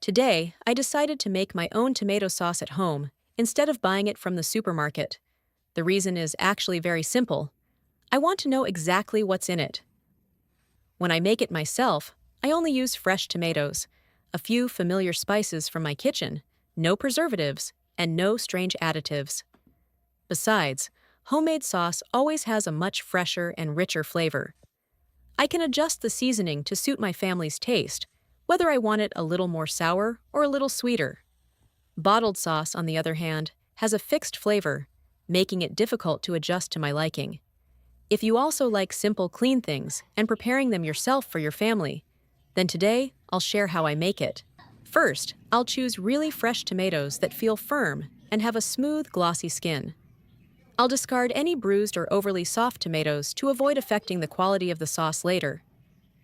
Today, I decided to make my own tomato sauce at home instead of buying it from the supermarket. The reason is actually very simple. I want to know exactly what's in it. When I make it myself, I only use fresh tomatoes, a few familiar spices from my kitchen, no preservatives, and no strange additives. Besides, homemade sauce always has a much fresher and richer flavor. I can adjust the seasoning to suit my family's taste, whether I want it a little more sour or a little sweeter. Bottled sauce, on the other hand, has a fixed flavor, making it difficult to adjust to my liking. If you also like simple, clean things and preparing them yourself for your family, then today I'll share how I make it. First, I'll choose really fresh tomatoes that feel firm and have a smooth, glossy skin. I'll discard any bruised or overly soft tomatoes to avoid affecting the quality of the sauce later.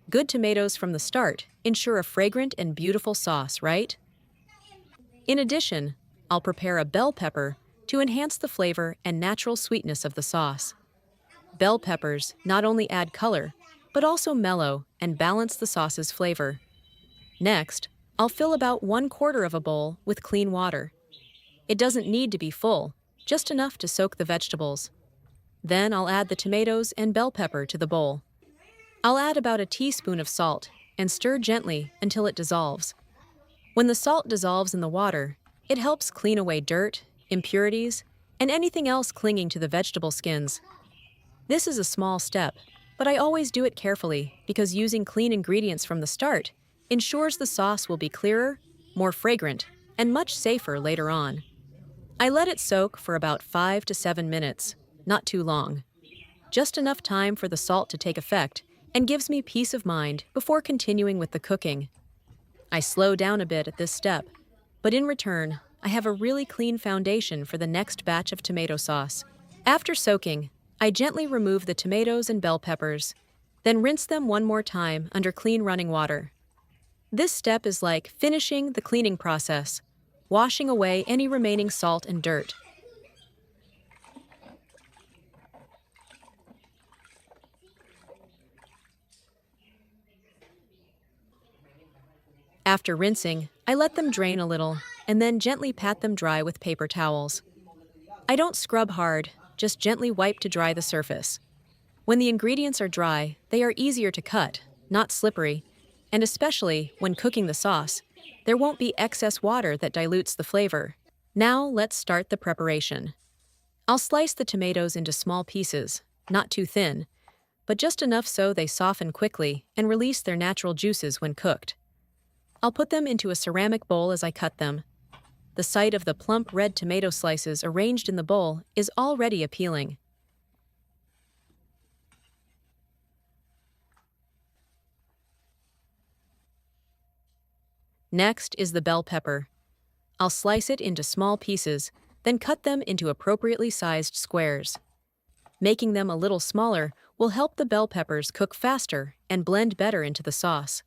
Good tomatoes from the start ensure a fragrant and beautiful sauce, right? In addition, I'll prepare a bell pepper to enhance the flavor and natural sweetness of the sauce. Bell peppers not only add color, but also mellow and balance the sauce's flavor. Next, I'll fill about 1/4 of a bowl with clean water. It doesn't need to be full, just enough to soak the vegetables. Then I'll add the tomatoes and bell pepper to the bowl. I'll add about a teaspoon of salt and stir gently until it dissolves. When the salt dissolves in the water, it helps clean away dirt, impurities, and anything else clinging to the vegetable skins. This is a small step, but I always do it carefully because using clean ingredients from the start ensures the sauce will be clearer, more fragrant, and much safer later on. I let it soak for about 5 to 7 minutes, not too long. Just enough time for the salt to take effect and gives me peace of mind before continuing with the cooking. I slow down a bit at this step, but in return, I have a really clean foundation for the next batch of tomato sauce. After soaking, I gently remove the tomatoes and bell peppers, then rinse them one more time under clean running water. This step is like finishing the cleaning process, washing away any remaining salt and dirt. After rinsing, I let them drain a little and then gently pat them dry with paper towels. I don't scrub hard, just gently wipe to dry the surface. When the ingredients are dry, they are easier to cut, not slippery, and especially when cooking the sauce, there won't be excess water that dilutes the flavor. Now let's start the preparation. I'll slice the tomatoes into small pieces, not too thin, but just enough so they soften quickly and release their natural juices when cooked. I'll put them into a ceramic bowl as I cut them. The sight of the plump red tomato slices arranged in the bowl is already appealing. Next is the bell pepper. I'll slice it into small pieces, then cut them into appropriately sized squares. Making them a little smaller will help the bell peppers cook faster and blend better into the sauce.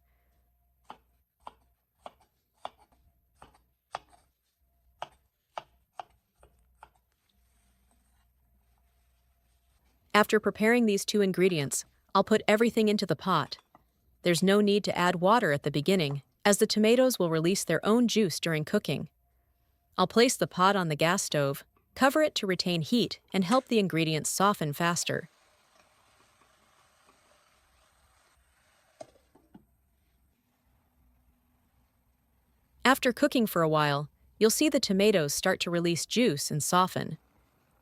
After preparing these two ingredients, I'll put everything into the pot. There's no need to add water at the beginning, as the tomatoes will release their own juice during cooking. I'll place the pot on the gas stove, cover it to retain heat and help the ingredients soften faster. After cooking for a while, you'll see the tomatoes start to release juice and soften.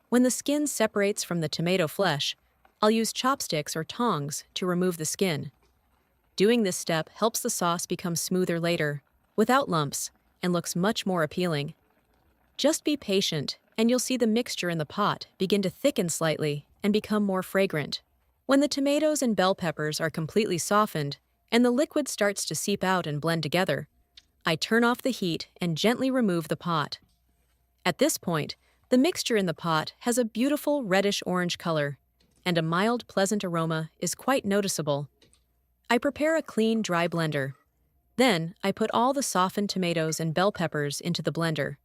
When the skin separates from the tomato flesh, I'll use chopsticks or tongs to remove the skin. Doing this step helps the sauce become smoother later, without lumps, and looks much more appealing. Just be patient, and you'll see the mixture in the pot begin to thicken slightly and become more fragrant. When the tomatoes and bell peppers are completely softened and the liquid starts to seep out and blend together, I turn off the heat and gently remove the pot. At this point, the mixture in the pot has a beautiful reddish-orange color, and a mild, pleasant aroma is quite noticeable. I prepare a clean, dry blender. Then, I put all the softened tomatoes and bell peppers into the blender.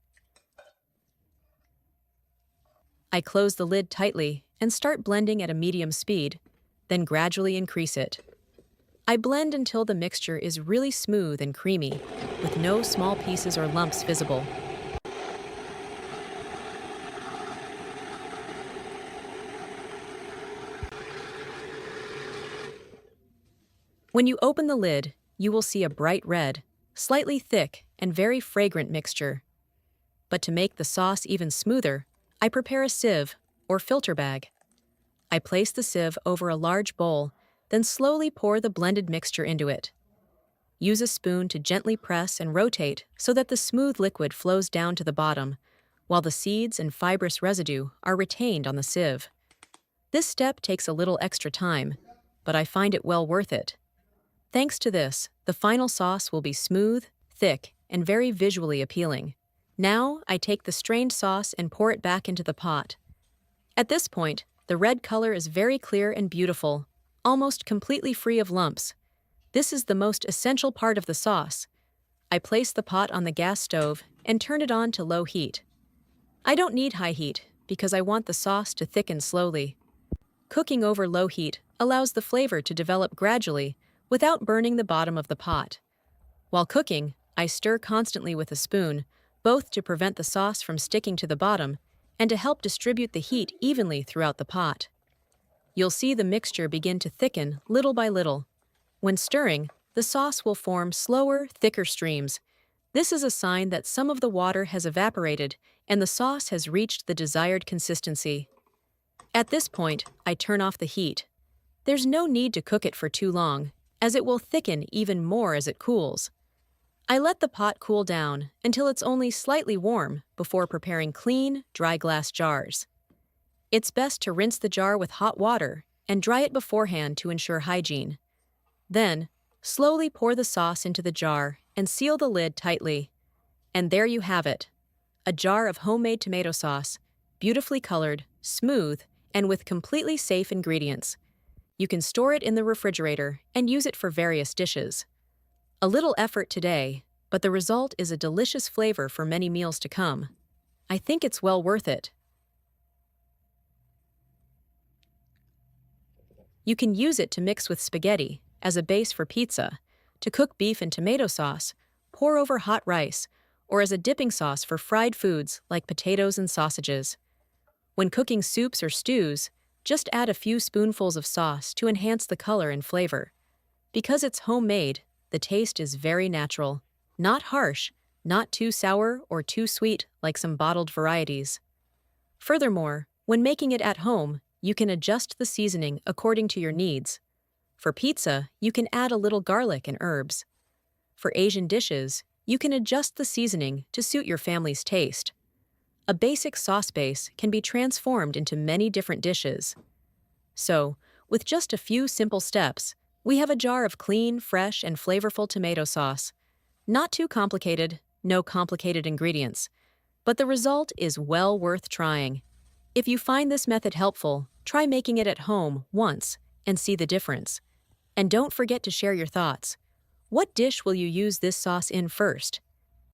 I close the lid tightly and start blending at a medium speed, then gradually increase it. I blend until the mixture is really smooth and creamy, with no small pieces or lumps visible. When you open the lid, you will see a bright red, slightly thick, and very fragrant mixture. But to make the sauce even smoother, I prepare a sieve, or filter bag. I place the sieve over a large bowl, then slowly pour the blended mixture into it. Use a spoon to gently press and rotate so that the smooth liquid flows down to the bottom, while the seeds and fibrous residue are retained on the sieve. This step takes a little extra time, but I find it well worth it. Thanks to this, the final sauce will be smooth, thick, and very visually appealing. Now, I take the strained sauce and pour it back into the pot. At this point, the red color is very clear and beautiful, almost completely free of lumps. This is the most essential part of the sauce. I place the pot on the gas stove and turn it on to low heat. I don't need high heat because I want the sauce to thicken slowly. Cooking over low heat allows the flavor to develop gradually without burning the bottom of the pot. While cooking, I stir constantly with a spoon, both to prevent the sauce from sticking to the bottom and to help distribute the heat evenly throughout the pot. You'll see the mixture begin to thicken little by little. When stirring, the sauce will form slower, thicker streams. This is a sign that some of the water has evaporated and the sauce has reached the desired consistency. At this point, I turn off the heat. There's no need to cook it for too long, as it will thicken even more as it cools. I let the pot cool down until it's only slightly warm before preparing clean, dry glass jars. It's best to rinse the jar with hot water and dry it beforehand to ensure hygiene. Then, slowly pour the sauce into the jar and seal the lid tightly. And there you have it, a jar of homemade tomato sauce, beautifully colored, smooth, and with completely safe ingredients. You can store it in the refrigerator and use it for various dishes. A little effort today, but the result is a delicious flavor for many meals to come. I think it's well worth it. You can use it to mix with spaghetti, as a base for pizza, to cook beef in tomato sauce, pour over hot rice, or as a dipping sauce for fried foods like potatoes and sausages. When cooking soups or stews, just add a few spoonfuls of sauce to enhance the color and flavor. Because it's homemade, the taste is very natural, not harsh, not too sour or too sweet like some bottled varieties. Furthermore, when making it at home, you can adjust the seasoning according to your needs. For pizza, you can add a little garlic and herbs. For Asian dishes, you can adjust the seasoning to suit your family's taste. A basic sauce base can be transformed into many different dishes. So, with just a few simple steps, we have a jar of clean, fresh, and flavorful tomato sauce. Not too complicated, no complicated ingredients, but the result is well worth trying. If you find this method helpful, try making it at home once and see the difference. And don't forget to share your thoughts. What dish will you use this sauce in first?